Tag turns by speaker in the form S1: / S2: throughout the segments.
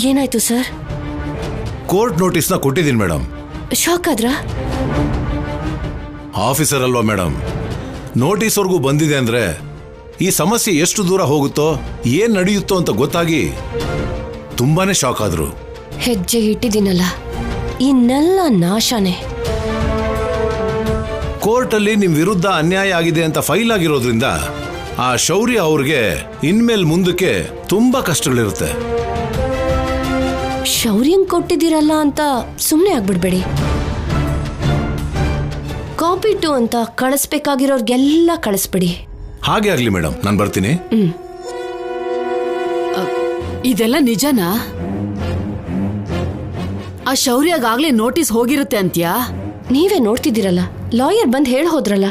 S1: ಏನಾಯ್ತು sir?
S2: Court ನೋಟಿಸ್ನ ಕೊಟ್ಟಿದ್ದೀನಿ madam.
S1: Shock ಆದ್ರ?
S2: ಆಫೀಸರ್ ಅಲ್ವಾ ಮೇಡಮ್, ನೋಟಿಸ್ವರೆಗೂ ಬಂದಿದೆ ಅಂದ್ರೆ ಈ ಸಮಸ್ಯೆ ಎಷ್ಟು ದೂರ ಹೋಗುತ್ತೋ ಏನ್ ನಡೆಯುತ್ತೋ ಅಂತ ಗೊತ್ತಾಗಿ ತುಂಬಾನೇ ಶಾಕ್ ಆದ್ರು.
S1: ಹೆಜ್ಜೆ ಇಟ್ಟಿದ್ದೀನಲ್ಲ, ಇನ್ನೆಲ್ಲ ನಾಶನೇ.
S2: ಕೋರ್ಟ್ ಅಲ್ಲಿ ನಿಮ್ ವಿರುದ್ಧ ಅನ್ಯಾಯ ಆಗಿದೆ ಅಂತ ಫೈಲ್ ಆಗಿರೋದ್ರಿಂದ ಆ ಶೌರ್ಯ ಅವ್ರಿಗೆ ಇನ್ಮೇಲೆ ಮುಂದಕ್ಕೆ ತುಂಬಾ ಕಷ್ಟಗಳಿರುತ್ತೆ.
S1: ಶೌರ್ಯಂಗ್ ಕೊಟ್ಟಿದ್ದೀರಲ್ಲ ಅಂತ ಸುಮ್ಮನೆ ಆಗ್ಬಿಡ್ಬೇಡಿ. ಕಾಪಿ ಟು ಅಂತ ಕಳಿಸ್ಬೇಕಾಗಿರೋರ್ಗೆಲ್ಲ ಕಳಿಸ್ಬಿಡಿ.
S2: ಹಾಗೆ ಆಗ್ಲಿ ಮೇಡಮ್, ನಾನು ಬರ್ತೀನಿ.
S3: ಇದೆಲ್ಲ ನಿಜನಾ? ಆ ಶೌರ್ಯಗಾಗ್ಲೇ ನೋಟಿಸ್ ಹೋಗಿರುತ್ತೆ ಅಂತ್ಯಾ?
S1: ನೀವೇ ನೋಡ್ತಿದ್ದೀರಲ್ಲ, ಲಾಯರ್ ಬಂದ್ ಹೇಳ ಹೋದ್ರಲ್ಲ.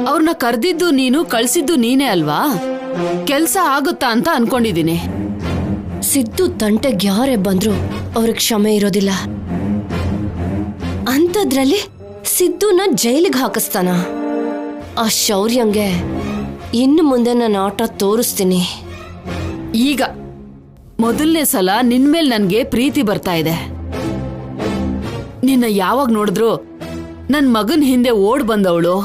S3: ಅವ್ರನ್ನ ಕರೆದಿದ್ದು ನೀನು, ಕಳ್ಸಿದ್ದು ನೀನೇ ಅಲ್ವಾ? ಕೆಲ್ಸ ಆಗುತ್ತಾ ಅಂತ ಅನ್ಕೊಂಡಿದೀನಿ.
S1: ಸಿದ್ದು ತಂಟೆಗೆ ಯಾರೇ ಬಂದ್ರು ಅವ್ರಿಗೆ ಕ್ಷಮೆ ಇರೋದಿಲ್ಲ. ಅಂಥದ್ರಲ್ಲಿ ಸಿದ್ದುನ ಜೈಲಿಗೆ ಹಾಕಿಸ್ತಾನ? ಆ ಶೌರ್ಯಂಗೆ ಇನ್ನು ಮುಂದೆ ನಾನು ಆಟ ತೋರಿಸ್ತೀನಿ.
S3: ಈಗ ಮೊದಲನೇ ಸಲ ನಿನ್ಮೇಲ್ ನನ್ಗೆ ಪ್ರೀತಿ ಬರ್ತಾ ಇದೆ. ನಿನ್ನ ಯಾವಾಗ ನೋಡಿದ್ರು ನನ್ ಮಗನ್ ಹಿಂದೆ ಓಡ್ ಬಂದವಳು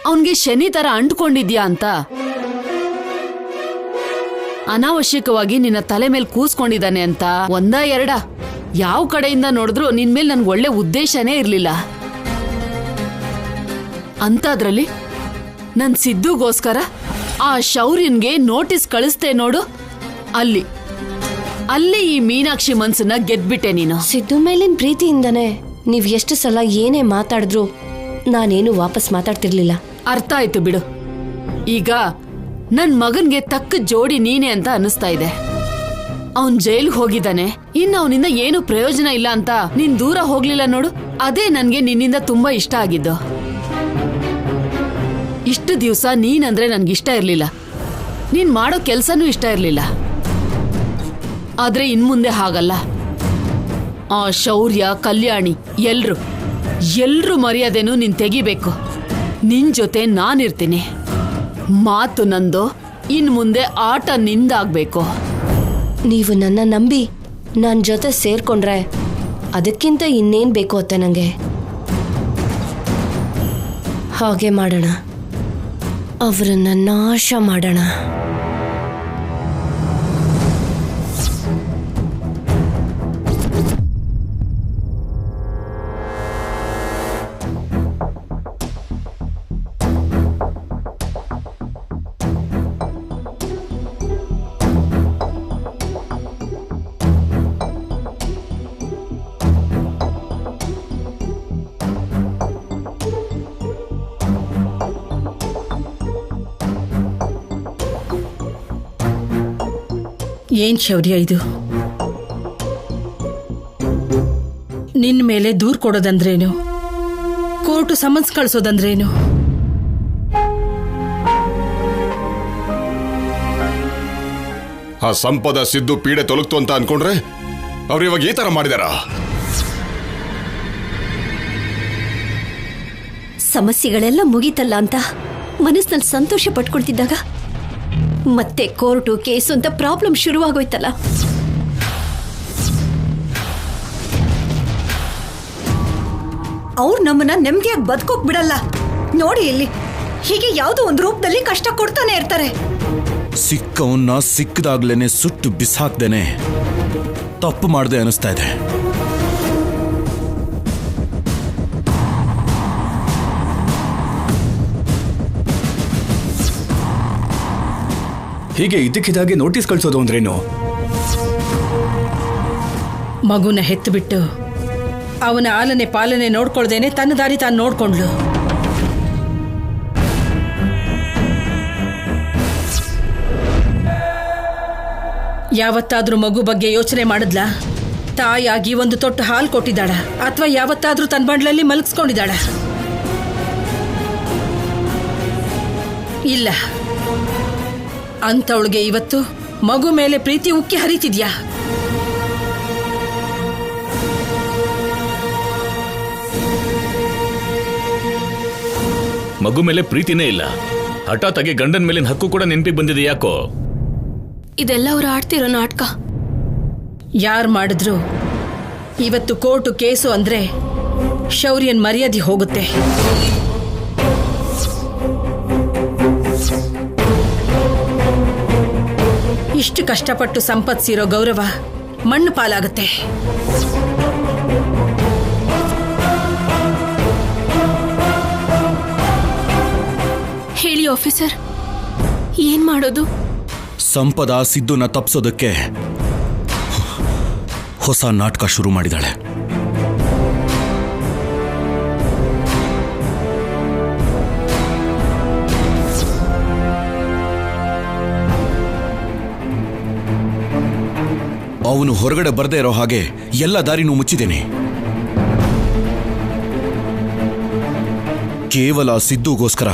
S3: ಅವನ್ಗೆ ಶನಿ ತರ ಅಂಟ್ಕೊಂಡಿದ್ಯಾ ಅಂತ ಅನಾವಶ್ಯಕವಾಗಿ ನಿನ್ನ ತಲೆ ಮೇಲೆ ಕೂಸ್ಕೊಂಡಿದ್ದಾನೆ ಅಂತ ಒಂದ ಎರಡ ಯಾವ ಕಡೆಯಿಂದ ನೋಡಿದ್ರು ನಿನ್ಮೇಲೆ ನನ್ಗೆ ಒಳ್ಳೆ ಉದ್ದೇಶನೇ ಇರ್ಲಿಲ್ಲ. ಅಂತದ್ರಲ್ಲಿ ನನ್ ಸಿದ್ದುಗೋಸ್ಕರ ಆ ಶೌರ್ಯನ್ಗೆ ನೋಟಿಸ್ ಕಳಿಸ್ತೆ ನೋಡು, ಅಲ್ಲಿ ಈ ಮೀನಾಕ್ಷಿ ಮನ್ಸನ್ನ ಗೆದ್ಬಿಟ್ಟೆ ನೀನು.
S1: ಸಿದ್ದು ಮೇಲಿನ ಪ್ರೀತಿಯಿಂದನೇ ನೀವ್ ಎಷ್ಟು ಸಲ ಏನೇ ಮಾತಾಡಿದ್ರು ನಾನೇನು ವಾಪಸ್ ಮಾತಾಡ್ತಿರ್ಲಿಲ್ಲ.
S3: ಅರ್ಥ ಆಯ್ತು ಬಿಡು. ಈಗ ನನ್ ಮಗನ್ಗೆ ತಕ್ಕ ಜೋಡಿ ನೀನೆ ಅಂತ ಅನಿಸ್ತಾ ಇದೆ. ಅವನ್ ಜೈಲ್ಗೆ ಹೋಗಿದ್ದಾನೆ, ಇನ್ನು ಅವನಿಂದ ಏನು ಪ್ರಯೋಜನ ಇಲ್ಲ ಅಂತ ನೀನ್ ದೂರ ಹೋಗ್ಲಿಲ್ಲ ನೋಡು, ಅದೇ ನನ್ಗೆ ನಿನ್ನಿಂದ ತುಂಬಾ ಇಷ್ಟ ಆಗಿದ್ದು. ಇಷ್ಟು ದಿವಸ ನೀನಂದ್ರೆ ನನ್ಗಿಷ್ಟ ಇರ್ಲಿಲ್ಲ, ನೀನ್ ಮಾಡೋ ಕೆಲ್ಸನೂ ಇಷ್ಟ ಇರ್ಲಿಲ್ಲ. ಆದ್ರೆ ಇನ್ಮುಂದೆ ಹಾಗಲ್ಲ. ಆ ಶೌರ್ಯ, ಕಲ್ಯಾಣಿ ಎಲ್ರು ಮರ್ಯಾದೆನೂ ನೀನ್ ತೆಗಿಬೇಕು. ನಿನ್ ಜೊತೆ ನಾನಿರ್ತೀನಿ. ಮಾತು ನಂದು, ಇನ್ ಮುಂದೆ ಆಟ ನಿಂದಾಗ್ಬೇಕು.
S1: ನೀವು ನನ್ನ ನಂಬಿ ನನ್ನ ಜೊತೆ ಸೇರ್ಕೊಂಡ್ರೆ ಅದಕ್ಕಿಂತ ಇನ್ನೇನ್ ಬೇಕು ಅತ್ತೆ ನಂಗೆ. ಹಾಗೆ ಮಾಡೋಣ, ಅವರನ್ನ ನಾಶ ಮಾಡೋಣ.
S4: ಏನ್ ಶೌರ್ಯ ಇದು? ನಿನ್ ಮೇಲೆ ದೂರ್ ಕೊಡೋದಂದ್ರೇನು? Court summons ಕಳ್ಸೋದಂದ್ರೇನು?
S5: ಆ ಸಂಪದ ಸಿದ್ದು ಪೀಡೆ ತೊಲಗ್ತು ಅಂತ ಅನ್ಕೊಂಡ್ರೆ ಅವ್ರು ಇವಾಗ ಈ ತರ ಮಾಡಿದಾರ?
S6: ಸಮಸ್ಯೆಗಳೆಲ್ಲ ಮುಗೀತಲ್ಲ ಅಂತ ಮನಸ್ಸಿನಲ್ಲಿ ಸಂತೋಷ ಪಟ್ಕೊಳ್ತಿದ್ದಾಗ ಮತ್ತೆ ಕೋರ್ಟು ಕೇಸು ಅಂತ ಪ್ರಾಬ್ಲಮ್ ಶುರುವಾಗೋಯ್ತಲ್ಲ. ಅವ್ರು ನಮ್ಮನ್ನ ನೆಮ್ಮದಿಯಾಗಿ ಬದುಕೋಕ್ ಬಿಡಲ್ಲ ನೋಡಿ. ಇಲ್ಲಿ ಹೀಗೆ ಯಾವುದೋ ಒಂದು ರೂಪದಲ್ಲಿ ಕಷ್ಟ ಕೊಡ್ತಾನೆ ಇರ್ತಾರೆ.
S7: ಸಿಕ್ಕವನ್ನ ಸಿಕ್ಕದಾಗ್ಲೇನೆ ಸುಟ್ಟು ಬಿಸಾಕ್ದೇನೆ ತಪ್ಪು ಮಾಡದೆ ಅನಿಸ್ತಾ ಇದೆ.
S8: ಹೀಗೆ ಇದಕ್ಕಿದಾಗೆ ನೋಟಿಸ್ ಕಳಿಸೋದು ಅಂದ್ರೇನು?
S4: ಮಗುನ ಹೆತ್ತು ಬಿಟ್ಟು ಅವನ ಆಲನೆ ಪಾಲನೆ ನೋಡ್ಕೊಳ್ದೇನೆ ತನ್ನ ದಾರಿ ತಾನು ನೋಡ್ಕೊಂಡ್ಲು. ಯಾವತ್ತಾದ್ರೂ ಮಗು ಬಗ್ಗೆ ಯೋಚನೆ ಮಾಡಿದ್ಲ? ತಾಯಾಗಿ ಒಂದು ತೊಟ್ಟು ಹಾಲು ಕೊಟ್ಟಿದ್ದಾಳ ಅಥವಾ ಯಾವತ್ತಾದ್ರೂ ತನ್ನ ಬಂಡ್ಲಲ್ಲಿ ಮಲಗಿಸ್ಕೊಂಡಿದ್ದಾಳ? ಇಲ್ಲ. ಅಂತವಳಿಗೆ ಇವತ್ತು ಮಗು ಮೇಲೆ ಪ್ರೀತಿ ಉಕ್ಕಿ ಹರಿತಿದ್ಯಾ?
S9: ಮಗು ಮೇಲೆ ಪ್ರೀತಿನೇ ಇಲ್ಲ, ಹಠಾತ್ ಆಗಿ ಗಂಡನ ಮೇಲಿನ ಹಕ್ಕು ಕೂಡ ನೆನಪಿಗೆ ಬಂದಿದೆ. ಯಾಕೋ?
S1: ಇದೆಲ್ಲ ಅವ್ರು ಆಡ್ತಿರೋ ನಾಟಕ.
S4: ಯಾರು ಮಾಡಿದ್ರು ಇವತ್ತು ಕೋರ್ಟು ಕೇಸು ಅಂದ್ರೆ ಶೌರ್ಯನ್ ಮರ್ಯಾದೆ ಹೋಗುತ್ತೆ. ಇಷ್ಟು ಕಷ್ಟಪಟ್ಟು ಸಂಪಾದಿಸಿರೋ ಗೌರವ ಮಣ್ಣು ಪಾಲಾಗುತ್ತೆ.
S9: ಹೇಳಿ ಆಫೀಸರ್, ಏನ್ ಮಾಡೋದು?
S7: ಸಂಪದ ಸಿದ್ದುನ ತಪ್ಸೋದಕ್ಕೆ ಹೊಸ ನಾಟಕ ಶುರು ಮಾಡಿದಾಳೆ. ಅವನು ಹೊರಗಡೆ ಬರದೇ ಇರೋ ಹಾಗೆ ಎಲ್ಲ ದಾರಿನೂ ಮುಚ್ಚಿದ್ದೇನೆ. ಕೇವಲ ಸಿದ್ದುಗೋಸ್ಕರ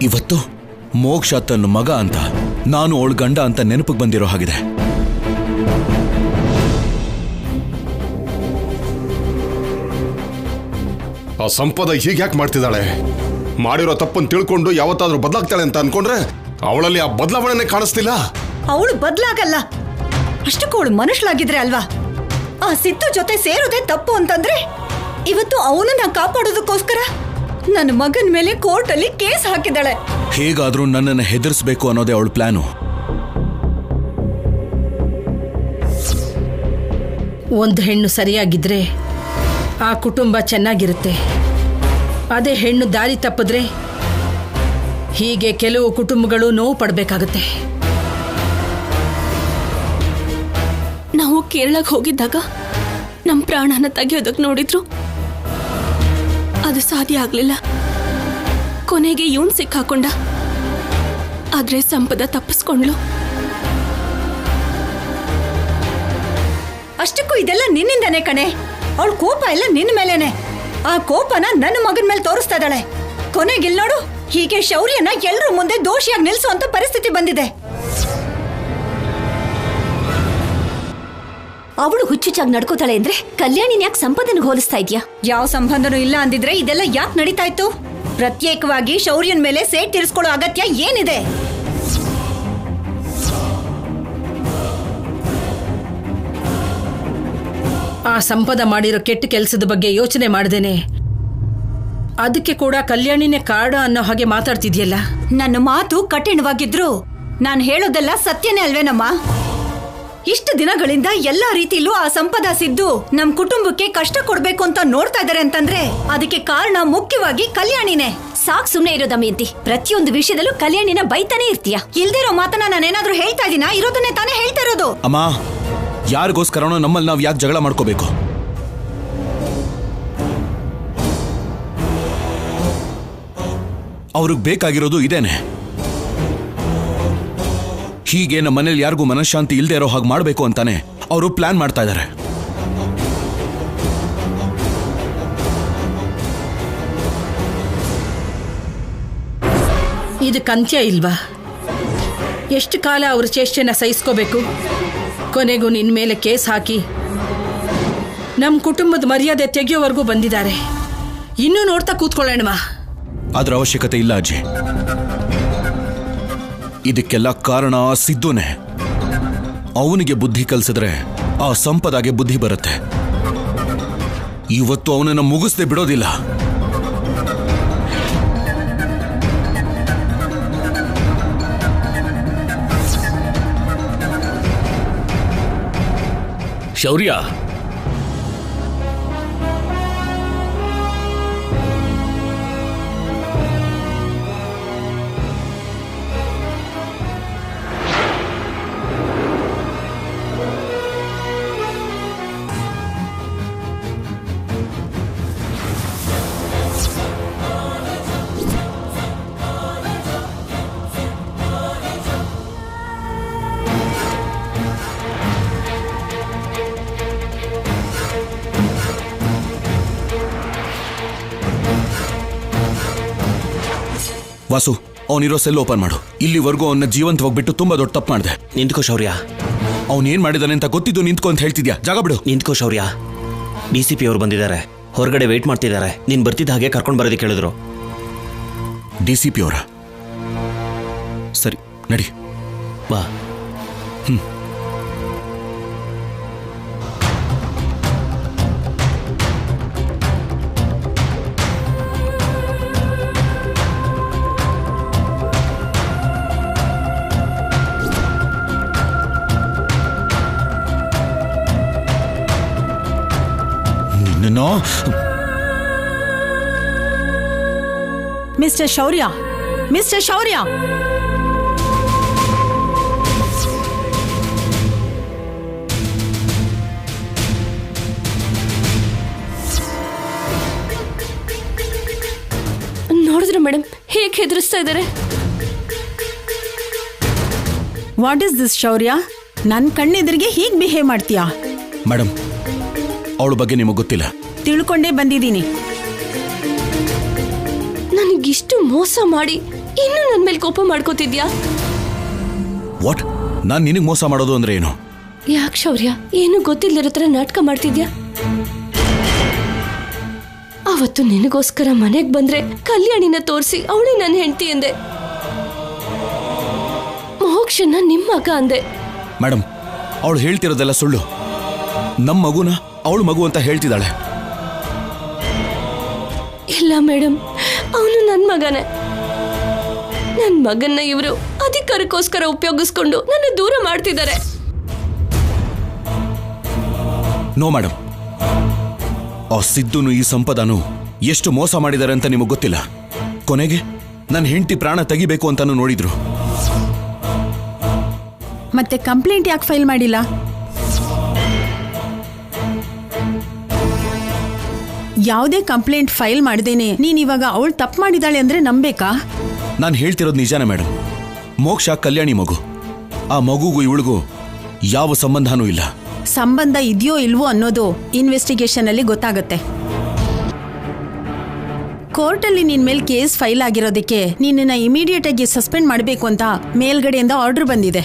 S7: ಇವತ್ತು ಮೋಕ್ಷ ತನ್ನ ಮಗ ಅಂತ, ನಾನು ಅವಳ ಗಂಡ ಅಂತ ನೆನಪಿಗೆ ಬಂದಿರೋ ಹಾಗಿದೆ.
S5: ಆ ಸಂಪದ ಹೀಗ್ಯಾಕೆ ಮಾಡ್ತಿದ್ದಾಳೆ? ಮಾಡಿರೋ ತಪ್ಪನ್ನು ತಿಳ್ಕೊಂಡು ಯಾವತ್ತಾದ್ರೂ ಬದಲಾಗ್ತಾಳೆ ಅಂತ ಅನ್ಕೊಂಡ್ರೆ ಅವಳಲ್ಲಿ ಆ ಬದಲಾವಣೆನೇ ಕಾಣಿಸ್ತಿಲ್ಲ.
S6: ಅವಳು ಬದಲಾಗಲ್ಲ. ಅಷ್ಟಕ್ಕೂ ಅವಳು ಮನುಷ್ಯಳಾಗಿದ್ರೆ ಅಲ್ವಾ? ಆ ಸಿದ್ದು ಜೊತೆ ಸೇರೋದೇ ತಪ್ಪು ಅಂತಂದ್ರೆ ಇವತ್ತು ಅವನನ್ನ ಕಾಪಾಡೋದಕ್ಕೋಸ್ಕರ ನನ್ನ ಮಗನ ಮೇಲೆ ಕೋರ್ಟಲ್ಲಿ ಕೇಸ್ ಹಾಕಿದಾಳೆ.
S7: ಹೇಗಾದ್ರೂ ನನ್ನನ್ನು ಹೆದರಿಸಬೇಕು ಅನ್ನೋದೇ ಅವಳ ಪ್ಲಾನು.
S4: ಒಂದು ಹೆಣ್ಣು ಸರಿಯಾಗಿದ್ರೆ ಆ ಕುಟುಂಬ ಚೆನ್ನಾಗಿರುತ್ತೆ. ಅದೇ ಹೆಣ್ಣು ದಾರಿ ತಪ್ಪಿದ್ರೆ ಹೀಗೆ ಕೆಲವು ಕುಟುಂಬಗಳು ನೋವು ಪಡಬೇಕಾಗುತ್ತೆ.
S9: ನಾವು ಕೇರಳಕ್ಕೆ ಹೋಗಿದ್ದಾಗ ನಮ್ಮ ಪ್ರಾಣನ ತೆಗೆಯೋದಕ್ಕೆ ನೋಡಿದ್ರು, ಅದು ಸಾಧ್ಯ ಆಗ್ಲಿಲ್ಲ. ಕೊನೆಗೆ ಇವನ್ ಸಿಕ್ಕಾಕೊಂಡ. ಆದ್ರೆ ಸಂಪದ ತಪ್ಪಿಸ್ಕೊಂಡ್ಲು.
S6: ಅಷ್ಟಕ್ಕೂ ಇದೆಲ್ಲ ನಿನ್ನಿಂದನೇ ಕಣೆ. ಅವಳ ಕೋಪ ಎಲ್ಲ ನಿನ್ನ ಮೇಲೇನೆ. ಆ ಕೋಪನ ನನ್ನ ಮಗನ ಮೇಲೆ ತೋರಿಸ್ತಾ ಇದ್ದಾಳೆ. ಕೊನೆಗಿಲ್ ನೋಡು, ಹೀಗೆ ಶೌರ್ಯನ ಎಲ್ಲರೂ ಮುಂದೆ ದೋಷಿಯಾಗಿ ನಿಲ್ಸುವಂತ ಪರಿಸ್ಥಿತಿ ಬಂದಿದೆ. ಅವಳು ಹುಚ್ಚುಚ್ಚಾಗಿ ನಡ್ಕೋತಾಳೆ ಅಂದ್ರೆ ಕಲ್ಯಾಣಿನ ಯಾಕೆ ಸಂಪದನಿಗೆ ಹೋಲಿಸ್ತಾ ಇದ್ಯಾ? ಯಾವ ಸಂಬಂಧನೂ ಇಲ್ಲ ಅಂದಿದ್ರೆ ಇದೆಲ್ಲ ಯಾಕೆ ನಡೀತಾ ಇತ್ತು? ಪ್ರತ್ಯೇಕವಾಗಿ ಶೌರ್ಯನ ಮೇಲೆ ಸೇಟ್ ತೀರಿಸ್ಕೊಳ್ಳೋ ಅಗತ್ಯ ಏನಿದೆ?
S4: ಆ ಸಂಪದ ಮಾಡಿರೋ ಕೆಟ್ಟ ಕೆಲಸದ ಬಗ್ಗೆ ಯೋಚನೆ ಮಾಡ್ದೇನೆ ಅದಕ್ಕೆ ಕೂಡ ಕಲ್ಯಾಣಿನೇ ಕಾರಣ ಅನ್ನೋ ಹಾಗೆ ಮಾತಾಡ್ತಿದ್ಯಲ್ಲ.
S6: ನನ್ನ ಮಾತು ಕಠಿಣವಾಗಿದ್ರು ನಾನು ಹೇಳೋದೆಲ್ಲ ಸತ್ಯನೇ ಅಲ್ವೇನಮ್ಮ? ಇಷ್ಟು ದಿನಗಳಿಂದ ಎಲ್ಲಾ ರೀತಿಲೂ ಆ ಸಂಪದ ಸಿದ್ದು ನಮ್ ಕುಟುಂಬಕ್ಕೆ ಕಷ್ಟ ಕೊಡ್ಬೇಕು ಅಂತ ನೋಡ್ತಾ ಇದಾರೆ ಅಂತಂದ್ರೆ ಅದಕ್ಕೆ ಕಾರಣ ಮುಖ್ಯವಾಗಿ ಕಲ್ಯಾಣಿನೇ. ಸಾಕ್ ಸುಮ್ನೆ ಇರೋ ದಮಯಂತಿ, ಪ್ರತಿಯೊಂದು ವಿಷಯದಲ್ಲೂ ಕಲ್ಯಾಣಿನ ಬೈತಾನೆ ಇರ್ತೀಯ. ಇಲ್ದಿರೋ ಮಾತನ್ನ ನಾನೇನಾದ್ರೂ ಹೇಳ್ತಾ ಇದೀನಾ? ಇರೋದನ್ನೇ ತಾನೇ ಹೇಳ್ತಾ ಇರೋದು.
S7: ಅಮ್ಮ, ಯಾರಿಗೋಸ್ಕರನೋ ನಮ್ಮಲ್ಲಿ ನಾವು ಯಾಕೆ ಜಗಳ ಮಾಡ್ಕೋಬೇಕು? ಅವ್ರಿಗೆ ಬೇಕಾಗಿರೋದು ಇದೇನೆ. ಹೀಗೆ ನಮ್ಮ ಮನೇಲಿ ಯಾರಿಗೂ ಮನಃಶಾಂತಿ ಇಲ್ಲದೆ ಇರೋ ಹಾಗೆ ಮಾಡಬೇಕು ಅಂತಾನೆ ಅವರು ಪ್ಲಾನ್ ಮಾಡ್ತಾ ಇದ್ದಾರೆ.
S4: ಇದಕ್ಕೆ ಅಂತ್ಯ ಇಲ್ವಾ? ಎಷ್ಟು ಕಾಲ ಅವ್ರ ಚೇಷ್ಟೆನ ಸಹಿಸ್ಕೋಬೇಕು? ಕೊನೆಗೂ ನಿನ್ ಮೇಲೆ ಕೇಸ್ ಹಾಕಿ ನಮ್ಮ ಕುಟುಂಬದ ಮರ್ಯಾದೆ ತೆಗೆಯೋವರೆಗೂ ಬಂದಿದ್ದಾರೆ. ಇನ್ನೂ ನೋಡ್ತಾ ಕೂತ್ಕೊಳ್ಳೋಣವಾ?
S7: ಅದ್ರ ಅವಶ್ಯಕತೆ ಇಲ್ಲ ಅಜ್ಜಿ. ಇದಕ್ಕೆಲ್ಲ ಕಾರಣ ಆ ಸಿದ್ದುನೇ. ಅವನಿಗೆ ಬುದ್ಧಿ ಕಲಿಸಿದ್ರೆ ಆ ಸಂಪದಾಗೆ ಬುದ್ಧಿ ಬರುತ್ತೆ. ಇವತ್ತು ಅವನನ್ನು ಮುಗಿಸದೆ ಬಿಡೋದಿಲ್ಲ.
S10: ಶೌರ್ಯ,
S7: ವಾಸು, ಅವನಿರೋ ಸೆಲ್ ಓಪನ್ ಮಾಡು. ಇಲ್ಲಿವರೆಗೂ ಅವನ್ನ ಜೀವಂತವಾಗಿ ಬಿಟ್ಟು ತುಂಬಾ ದೊಡ್ಡ ತಪ್ಪು ಮಾಡಿದೆ.
S10: ನಿಂತ್ಕೋ ಶೌರ್ಯ.
S7: ಅವನೇನ್ ಮಾಡಿದಾನೆ ಅಂತ ಗೊತ್ತಿದ್ದು ನಿಂತ್ಕೊ ಅಂತ ಹೇಳ್ತಿದ್ಯಾ? ಜಾಗ ಬಿಡು.
S10: ನಿಂತ್ಕೋ ಶೌರ್ಯ. DCP ಅವರು ಬಂದಿದ್ದಾರೆ, ಹೊರಗಡೆ ವೇಟ್ ಮಾಡ್ತಿದ್ದಾರೆ. ನೀನ್ ಬರ್ತಿದ್ದ ಹಾಗೆ ಕರ್ಕೊಂಡು ಬರೋದಕ್ಕೆ ಹೇಳಿದ್ರು.
S7: DCP ಅವರ? ಸರಿ, ನಡಿ.
S10: ಬಾ.
S7: ನೋ.
S4: ಮಿಸ್ಟರ್ ಶೌರ್ಯ, ಮಿಸ್ಟರ್ ಶೌರ್ಯ,
S1: ನೋಡಿದ್ರೆ ಮೇಡಮ್ ಹೇಗೆ ಹೆದರಿಸ್ತಾ ಇದ್ದಾರೆ.
S4: ವಾಟ್ ಇಸ್ ದಿಸ್ ಶೌರ್ಯ? ನನ್ನ ಕಣ್ಣೆದುರಿಗೆ ಹೀಗೆ ಬಿಹೇವ್ ಮಾಡ್ತೀಯಾ?
S7: ಮೇಡಮ್, ಅವಳ ಬಗ್ಗೆ ನಿಮಗೆ ಗೊತ್ತಿಲ್ಲ.
S4: ತಿಳ್ಕೊಂಡೇ ಬಂದಿದ್ದೀನಿ.
S1: ನನಗಿಷ್ಟು ಮೋಸ ಮಾಡಿ ಇನ್ನೂ ನನ್ನ ಮೇಲೆ ಕೋಪ ಮಾಡ್ಕೋತಿದ್ಯಾ?
S7: ವಾಟ್? ನಾನು ನಿನಗೆ ಮೋಸ ಮಾಡೋದು ಅಂದ್ರೆ ಏನು?
S1: ಯಾಕೆ ಶೌರ್ಯ ಏನು ಗೊತ್ತಿಲ್ಲರ ತರ ನಾಟಕ ಮಾಡ್ತಿದ್ಯಾ? ಅವತ್ತು ನಿನಗೋಸ್ಕರ ಮನೆಗೆ ಬಂದ್ರೆ ಕಲ್ಯಾಣಿನ ತೋರಿಸಿ ಅವಳೇ ನನ್ನ ಹೆಂಡತಿ ಅಂದೆ. ಮೋಕ್ಷನ ನಿಮ್ಮ ಮಗ ಅಂದೆ.
S7: ಮೇಡಮ್, ಅವಳು ಹೇಳ್ತಿರೋದೆಲ್ಲ ಸುಳ್ಳು. ನಮ್ಮ ಮಗುನ ಅವಳು ಮಗು ಅಂತ ಹೇಳ್ತಿದ್ದಾಳೆ.
S1: ಇಲ್ಲ ಮೇಡಮ್, ಅವನು ನನ್ನ ಮಗನೇ. ನನ್ನ ಮಗನ್ನ ಇವರು ಅಧಿಕಾರಕ್ಕೋಸ್ಕರ ಉಪಯೋಗಿಸ್ಕೊಂಡು ನನ್ನ ದೂರ ಮಾಡ್ತಿದ್ದಾರೆ.
S7: ನೋ ಮೇಡಮ್, ಆ ಸಿದ್ದುನು ಈ ಸಂಪದನು ಎಷ್ಟು ಮೋಸ ಮಾಡಿದ್ದಾರೆ ಅಂತ ನಿಮಗೆ ಗೊತ್ತಿಲ್ಲ. ಕೊನೆಗೆ ನನ್ನ ಹೆಂಡತಿ ಪ್ರಾಣ ತೆಗಿಬೇಕು ಅಂತಾನು ನೋಡಿದ್ರು.
S4: ಮತ್ತೆ ಕಂಪ್ಲೇಂಟ್ ಯಾಕೆ ಫೈಲ್ ಮಾಡಿಲ್ಲ? ಯಾವುದೇ ಕಂಪ್ಲೇಂಟ್ ಫೈಲ್ ಮಾಡ್ದೇನೆ ನೀನ್ ಇವಾಗ ಅವಳು ತಪ್ಪು ಮಾಡಿದಾಳೆ ಅಂದ್ರೆ ನಂಬೇಕಾ?
S7: ನಾನು ಹೇಳ್ತಿರೋದು ನಿಜಾನೇ ಮೇಡಮ್. ಮೋಕ್ಷ ಕಲ್ಯಾಣಿ ಮಗು. ಆ ಮಗುಗೂ ಇವಳಿಗೂ ಯಾವ ಸಂಬಂಧನೂ ಇಲ್ಲ.
S4: ಸಂಬಂಧ ಇದೆಯೋ ಇಲ್ವೋ ಅನ್ನೋದು ಇನ್ವೆಸ್ಟಿಗೇಷನ್ ಅಲ್ಲಿ ಗೊತ್ತಾಗುತ್ತೆ. ಕೋರ್ಟಲ್ಲಿ ನಿನ್ ಮೇಲೆ ಕೇಸ್ ಫೈಲ್ ಆಗಿರೋದಕ್ಕೆ ನಿನ್ನನ್ನ ಇಮಿಡಿಯೇಟ್ ಆಗಿ ಸಸ್ಪೆಂಡ್ ಮಾಡಬೇಕು ಅಂತ ಮೇಲ್ಗಡೆಯಿಂದ ಆರ್ಡರ್ ಬಂದಿದೆ.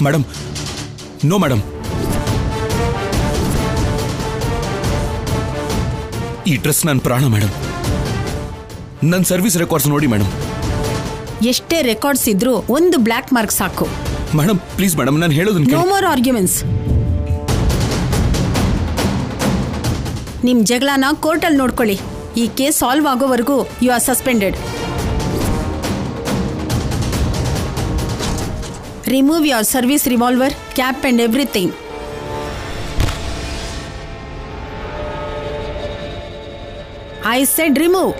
S7: Madam, no madam. ಈ ಡ್ರೆಸ್ ನನ್ನ ಪ್ರಾಣ ಮೇಡಮ್. ನನ್ನ ಸರ್ವಿಸ್ ರೆಕಾರ್ಡ್ಸ್ ನೋಡಿ ಮೇಡಮ್.
S4: ಎಷ್ಟೇ ರೆಕಾರ್ಡ್ಸ್ ಇದ್ರೂ ಒಂದು ಬ್ಲ್ಯಾಕ್ ಮಾರ್ಕ್ ಸಾಕು.
S7: ಮೇಡಮ್ ಪ್ಲೀಸ್ ಮೇಡಮ್, ನಾನು ಹೇಳೋದನ್ನ
S4: ನೋ ಮೋರ್ ಆರ್ಗ್ಯುಮೆಂಟ್ಸ್. ನಿಮ್ ಜಗಳನ ಕೋರ್ಟಲ್ಲಿ ನೋಡ್ಕೊಳ್ಳಿ. ಈ ಕೇಸ್ ಸಾಲ್ವ್ ಆಗೋವರೆಗೂ you are suspended. Remove your service revolver, cap and everything. I said remove.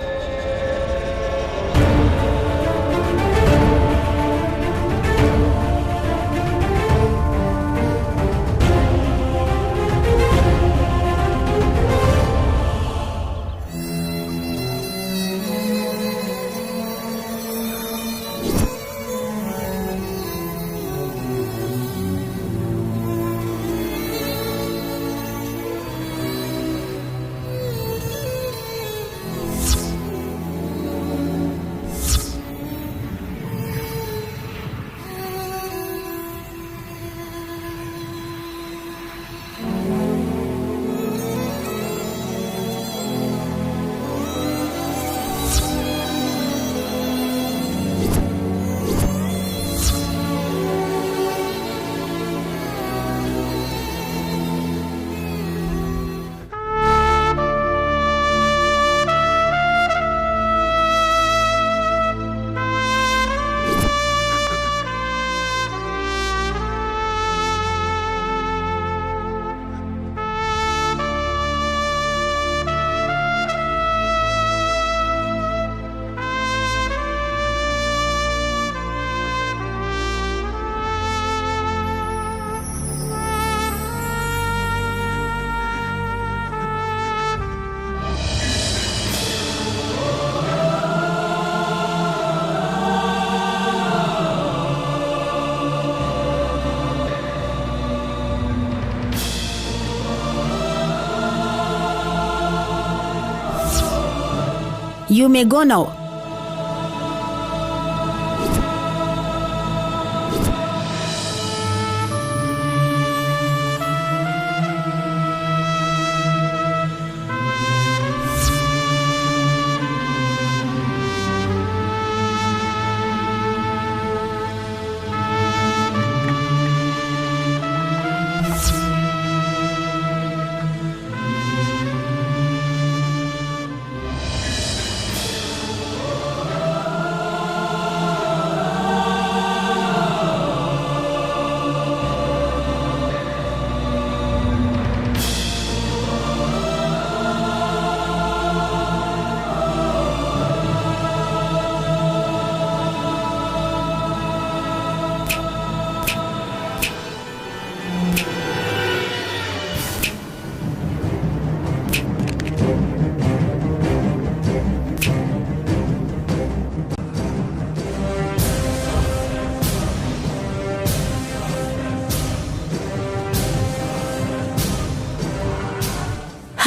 S4: You may go now.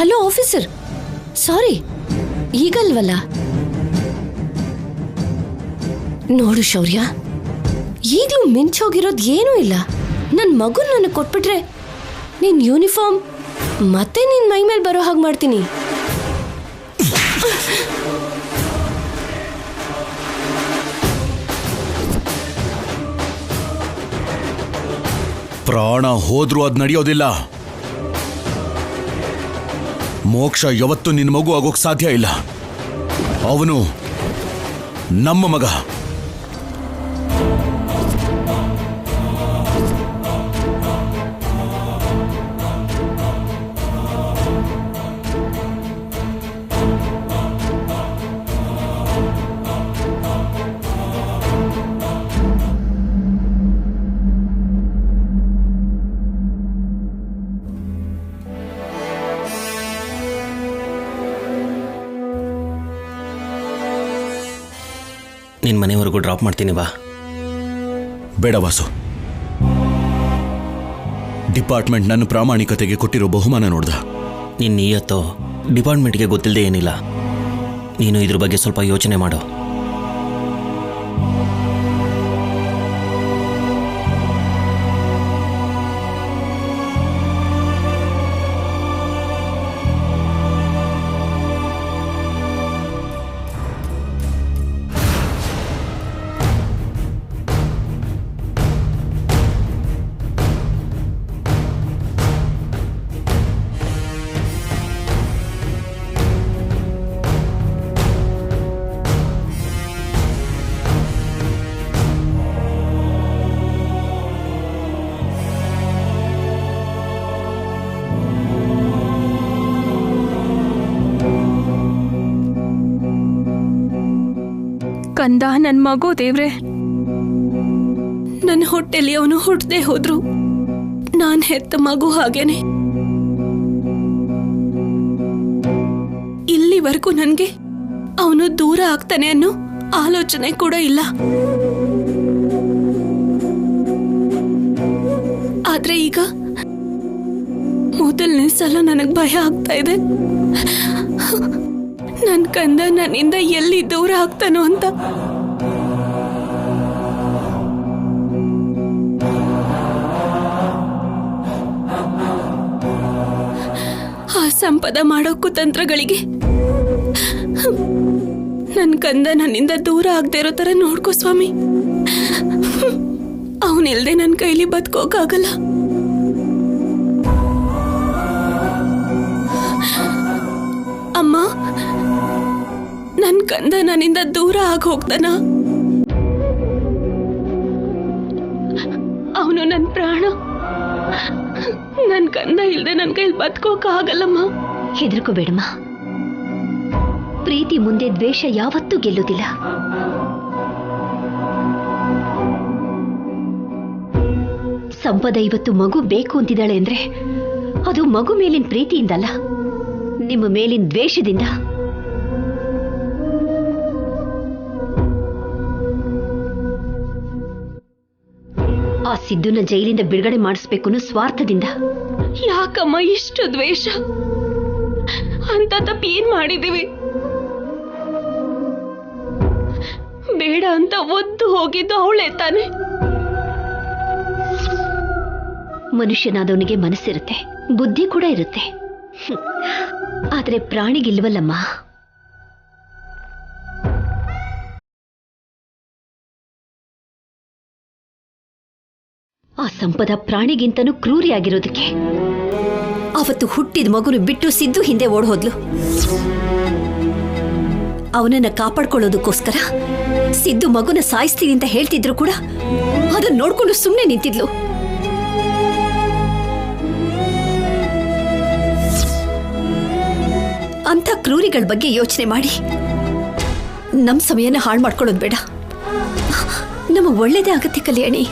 S1: Hello officer, sorry, ಈಗಲ್ವಲ್ಲ. ನೋಡು ಶೌರ್ಯ, ಈಗಲೂ ಮಿಂಚೋಗಿರೋದು ಏನೂ ಇಲ್ಲ. ನನ್ನ ಮಗುನ ನನಗೆ ಕೊಟ್ಬಿಟ್ರೆ ನಿನ್ನ ಯೂನಿಫಾರ್ಮ್ ಮತ್ತೆ ನಿನ್ನ ಮೈ ಮೇಲೆ ಬರೋ ಹಾಗೆ ಮಾಡ್ತೀನಿ.
S7: ಪ್ರಾಣ ಹೋದ್ರೂ ಅದ್ ನಡೆಯೋದಿಲ್ಲ. ಮೋಕ್ಷ ಯಾವತ್ತೂ ನಿನ್ನ ಮಗು ಆಗೋಕ್ ಸಾಧ್ಯ ಇಲ್ಲ. ಅವನು ನಮ್ಮ ಮಗ.
S10: ನಿನ್ನ ಮನೆವರೆಗೂ ಡ್ರಾಪ್ ಮಾಡ್ತೀನಿ ಬಾ.
S7: ಬೇಡ ವಾಸು, ಡಿಪಾರ್ಟ್ಮೆಂಟ್ ನನ್ನ ಪ್ರಾಮಾಣಿಕತೆಗೆ ಕೊಟ್ಟಿರೋ ಬಹುಮಾನ ನೋಡ್ದ.
S10: ನಿನ್ನ ನಿಯತ್ತು ಡಿಪಾರ್ಟ್ಮೆಂಟ್ಗೆ ಗೊತ್ತಿಲ್ಲದೆ ಏನಿಲ್ಲ. ನೀನು ಇದ್ರ ಬಗ್ಗೆ ಸ್ವಲ್ಪ ಯೋಚನೆ ಮಾಡು.
S9: ಕಂದ, ನನ್ನ ಮಗು ದೇವ್ರೆ, ನನ್ನ ಹೊಟ್ಟೆಲಿ ಅವನು ಹುಟ್ಟದೆ ಹೋದ್ರು ನಾನು ಹೆತ್ತ ಮಗು ಹಾಗೇನೆ. ಇಲ್ಲಿವರೆಗೂ ನನಗೆ ಅವನು ದೂರ ಆಗ್ತಾನೆ ಅನ್ನೋ ಆಲೋಚನೆ ಕೂಡ ಇಲ್ಲ. ಆದ್ರೆ ಈಗ ಮೊದಲನೇ ಸಲ ನನಗೆ ಭಯ ಆಗ್ತಾ ಇದೆ. ನನ್ ಕಂದ ನನ್ನಿಂದ ಎಲ್ಲಿ ದೂರ ಆಗ್ತಾನೋ ಅಂತ. ಆ ಸಂಪದ ಮಾಡೋ ಕುತಂತ್ರಗಳಿಗೆ ನನ್ ಕಂದ ನನ್ನಿಂದ ದೂರ ಆಗದೆ ಇರೋ ತರ ನೋಡ್ಕೋ ಸ್ವಾಮಿ. ಅವನಿಲ್ದೆ ನನ್ನ ಕೈಲಿ ಬದುಕೋಕಾಗಲ್ಲ. ಅಮ್ಮ, ನನ್ ಕಂದ ನನ್ನಿಂದ ದೂರ ಆಗಿ ಹೋಗ್ತಾನ. ಅವನು ನನ್ನ ಪ್ರಾಣ. ನನ್ ಕಂದ ಇಲ್ದೆ ನನ್ ಕೈಲಿ ಬದುಕೋಕ ಆಗಲ್ಲಮ್ಮ.
S1: ಹೆದರ್ಕೋಬೇಡಮ್ಮ. ಪ್ರೀತಿ ಮುಂದೆ ದ್ವೇಷ ಯಾವತ್ತೂ ಗೆಲ್ಲುವುದಿಲ್ಲ. ಸಂಪದ ಇವತ್ತು ಮಗು ಬೇಕು ಅಂತಿದ್ದಾಳೆ ಅಂದ್ರೆ ಅದು ಮಗು ಮೇಲಿನ ಪ್ರೀತಿಯಿಂದಲ್ಲ, ನಿಮ್ಮ ಮೇಲಿನ ದ್ವೇಷದಿಂದ. ಆ ಸಿದ್ದುನ ಜೈಲಿಂದ ಬಿಡುಗಡೆ ಮಾಡಿಸ್ಬೇಕು ಅನ್ನೋ ಸ್ವಾರ್ಥದಿಂದ.
S9: ಯಾಕಮ್ಮ ಇಷ್ಟು ದ್ವೇಷ? ಅಂತ ತಪ್ಪು ಏನ್ ಮಾಡಿದೀವಿ? ಬೇಡ ಅಂತ ಒದ್ದು ಹೋಗಿದ್ದು ಅವಳೇ ತಾನೆ.
S1: ಮನುಷ್ಯನಾದವನಿಗೆ ಮನಸ್ಸಿರುತ್ತೆ, ಬುದ್ಧಿ ಕೂಡ ಇರುತ್ತೆ. ಆದ್ರೆ ಪ್ರಾಣಿಗಿಲ್ವಲ್ಲಮ್ಮ. ಆ ಸಂಪದ ಪ್ರಾಣಿಗಿಂತನೂ ಕ್ರೂರಿಯಾಗಿರೋದಕ್ಕೆ ಅವತ್ತು ಹುಟ್ಟಿದ ಮಗುನು ಬಿಟ್ಟು ಸಿದ್ದು ಹಿಂದೆ ಓಡ್ ಹೋದ್ಲು. ಅವನನ್ನ ಕಾಪಾಡ್ಕೊಳ್ಳೋದಕ್ಕೋಸ್ಕರ ಸಿದ್ದು ಮಗುನ ಸಾಯಿಸ್ತೀನಿ ಅಂತ ಹೇಳ್ತಿದ್ರು ಕೂಡ ಅದನ್ನ ನೋಡ್ಕೊಂಡು ಸುಮ್ಮನೆ ನಿಂತಿದ್ಲು. ಅಂತ ಕ್ರೂರಿಗಳ ಬಗ್ಗೆ ಯೋಚನೆ ಮಾಡಿ ನಮ್ಮ ಸಮಯನ ಹಾಳು ಮಾಡ್ಕೊಳ್ಳೋದು ಬೇಡ. ನಮಗೆ ಒಳ್ಳೇದೇ ಆಗತ್ತೆ ಕಲ್ಯಾಣಿ.